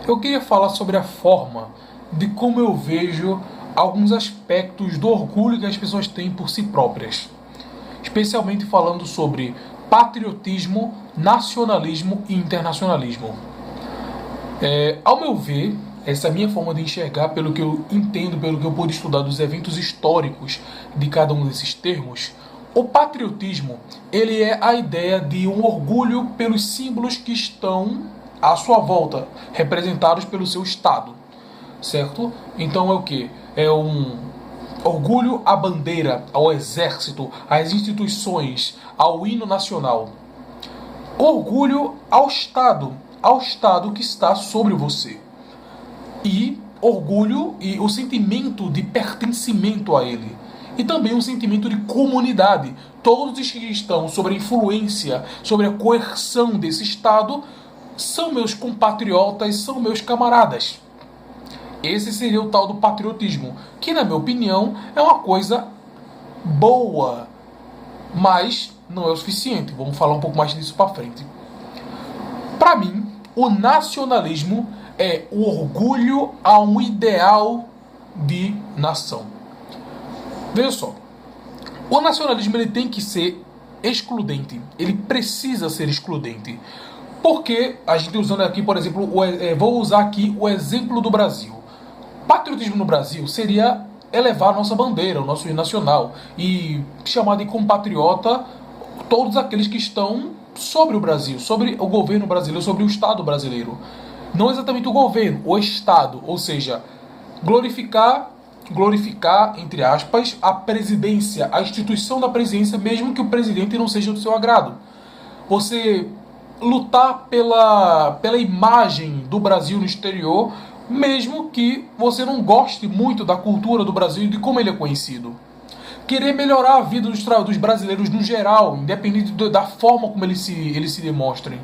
Eu queria falar sobre a forma de como eu vejo alguns aspectos do orgulho que as pessoas têm por si próprias, especialmente falando sobre patriotismo, nacionalismo e internacionalismo. Ao meu ver, essa é a minha forma de enxergar, pelo que eu entendo, pelo que eu pude estudar dos eventos históricos de cada um desses termos. O patriotismo, ele é a ideia de um orgulho pelos símbolos que estão à sua volta, representados pelo seu Estado, certo? Então é o que? É um orgulho à bandeira, ao exército, às instituições, ao hino nacional. Orgulho ao Estado que está sobre você. E orgulho e o sentimento de pertencimento a ele. E também um sentimento de comunidade. Todos os que estão sob a influência, sobre a coerção desse Estado, são meus compatriotas, são meus camaradas. Esse seria o tal do patriotismo, que na minha opinião é uma coisa boa, mas não é o suficiente. Vamos falar um pouco mais disso para frente. Para mim, o nacionalismo é o orgulho a um ideal de nação. Veja só, o nacionalismo ele tem que ser excludente, ele precisa ser excludente. Porque a gente usando aqui, por exemplo, vou usar aqui o exemplo do Brasil. Patriotismo no Brasil seria elevar a nossa bandeira, o nosso hino nacional, e chamar de compatriota todos aqueles que estão sobre o Brasil, sobre o governo brasileiro, sobre o Estado brasileiro. Não exatamente o governo, o Estado, ou seja, glorificar, entre aspas, a presidência, a instituição da presidência, mesmo que o presidente não seja do seu agrado. Você lutar pela imagem do Brasil no exterior, mesmo que você não goste muito da cultura do Brasil e de como ele é conhecido. Querer melhorar a vida dos brasileiros no geral, independente da forma como eles se demonstrem.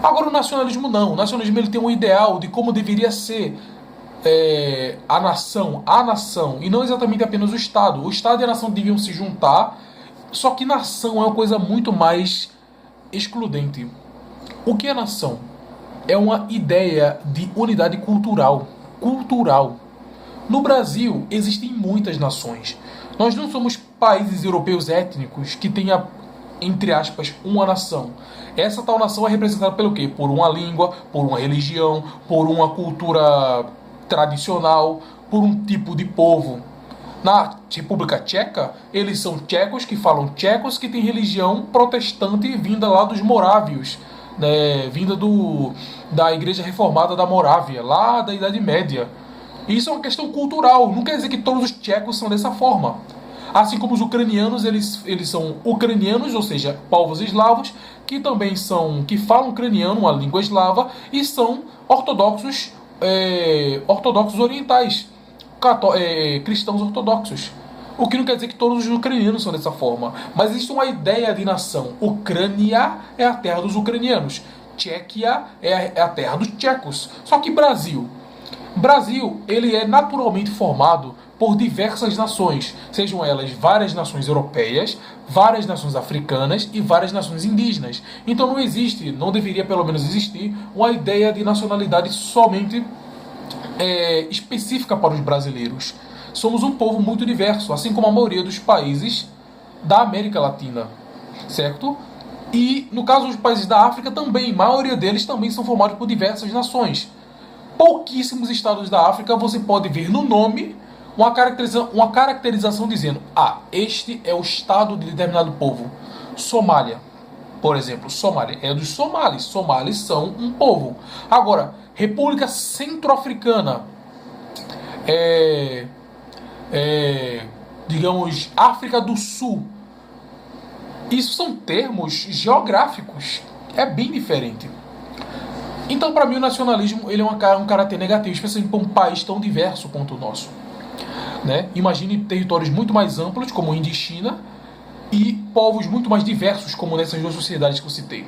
Agora o nacionalismo não. O nacionalismo ele tem um ideal de como deveria ser a nação, e não exatamente apenas o Estado. O Estado e a nação deviam se juntar, só que nação é uma coisa muito mais excludente. O que é nação? É uma ideia de unidade cultural. No Brasil existem muitas nações. Nós não somos países europeus étnicos que tenha, entre aspas, uma nação. Essa tal nação é representada pelo quê? Por uma língua, por uma religião, por uma cultura tradicional, por um tipo de povo. Na República Tcheca, eles são tchecos que falam tchecos, que têm religião protestante vinda lá dos morávios, né, vinda da Igreja Reformada da Morávia, lá da Idade Média. Isso é uma questão cultural, não quer dizer que todos os tchecos são dessa forma. Assim como os ucranianos, eles são ucranianos, ou seja, povos eslavos, que também que falam ucraniano, uma língua eslava, e são ortodoxos orientais, cristãos ortodoxos. O que não quer dizer que todos os ucranianos são dessa forma. Mas existe uma ideia de nação. Ucrânia é a terra dos ucranianos. Tchequia é a terra dos tchecos. Só que Brasil, ele é naturalmente formado por diversas nações. Sejam elas várias nações europeias, várias nações africanas e várias nações indígenas. Então não deveria pelo menos existir uma ideia de nacionalidade somente específica para os brasileiros. Somos um povo muito diverso, assim como a maioria dos países da América Latina, certo? E no caso dos países da África também, a maioria deles também são formados por diversas nações. Pouquíssimos estados da África você pode ver no nome uma caracterização dizendo: este é o estado de determinado povo. Somália, por exemplo, Somália é dos somalis. Somalis são um povo. Agora, República Centro-Africana, digamos, África do Sul. Isso são termos geográficos. É bem diferente. Então, para mim, o nacionalismo ele é um caráter negativo, especialmente para um país tão diverso quanto o nosso. Né? Imagine territórios muito mais amplos, como Índia e China, e povos muito mais diversos, como nessas duas sociedades que eu citei.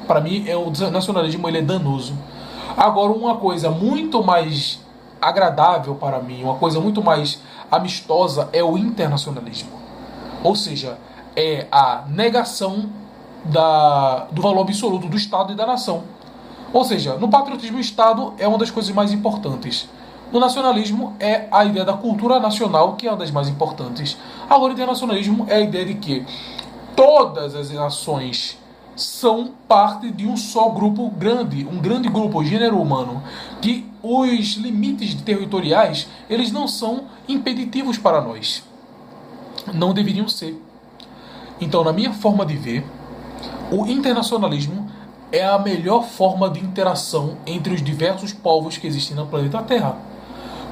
Para mim, o nacionalismo ele é danoso. Agora, uma coisa muito mais agradável para mim, uma coisa muito mais amistosa, é o internacionalismo. Ou seja, é a negação do valor absoluto do Estado e da nação. Ou seja, no patriotismo o Estado é uma das coisas mais importantes. No nacionalismo é a ideia da cultura nacional, que é uma das mais importantes. Agora, o internacionalismo é a ideia de que todas as nações são parte de um só grupo grande, um grande grupo, o gênero humano, que os limites territoriais, eles não são impeditivos para nós. Não deveriam ser. Então, na minha forma de ver, o internacionalismo é a melhor forma de interação entre os diversos povos que existem no planeta Terra.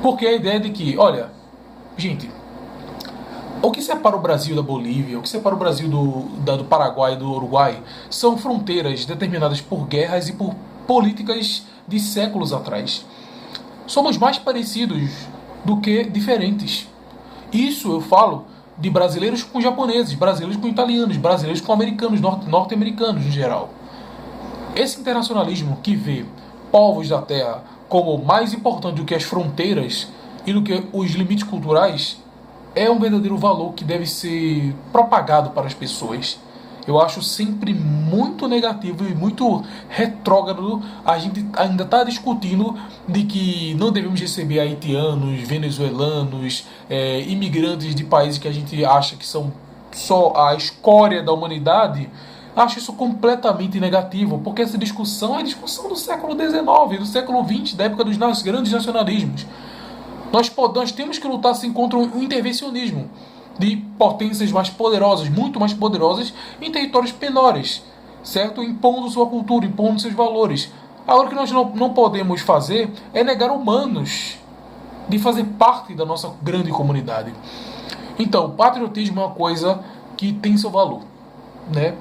Porque a ideia de que, olha, gente, o que separa o Brasil da Bolívia, o que separa o Brasil do Paraguai e do Uruguai são fronteiras determinadas por guerras e por políticas de séculos atrás. Somos mais parecidos do que diferentes. Isso eu falo de brasileiros com japoneses, brasileiros com italianos, brasileiros com americanos, norte-americanos em geral. Esse internacionalismo que vê povos da Terra como mais importante do que as fronteiras e do que os limites culturais é um verdadeiro valor que deve ser propagado para as pessoas. Eu acho sempre muito negativo e muito retrógrado a gente ainda estar discutindo de que não devemos receber haitianos, venezuelanos, imigrantes de países que a gente acha que são só a escória da humanidade. Acho isso completamente negativo, porque essa discussão é a discussão do século XIX, do século XX, da época dos grandes nacionalismos. Nós temos que lutar assim, contra o intervencionismo de potências mais poderosas, muito mais poderosas, em territórios menores, certo? Impondo sua cultura, impondo seus valores. Agora, o que nós não podemos fazer é negar humanos de fazer parte da nossa grande comunidade. Então, patriotismo é uma coisa que tem seu valor, né?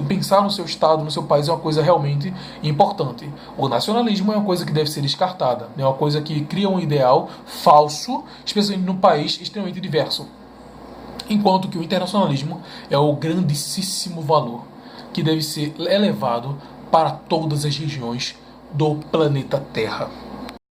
Pensar no seu estado, no seu país é uma coisa realmente importante. O nacionalismo é uma coisa que deve ser descartada, é uma coisa que cria um ideal falso, especialmente num país extremamente diverso. Enquanto que o internacionalismo é o grandíssimo valor que deve ser elevado para todas as regiões do planeta Terra.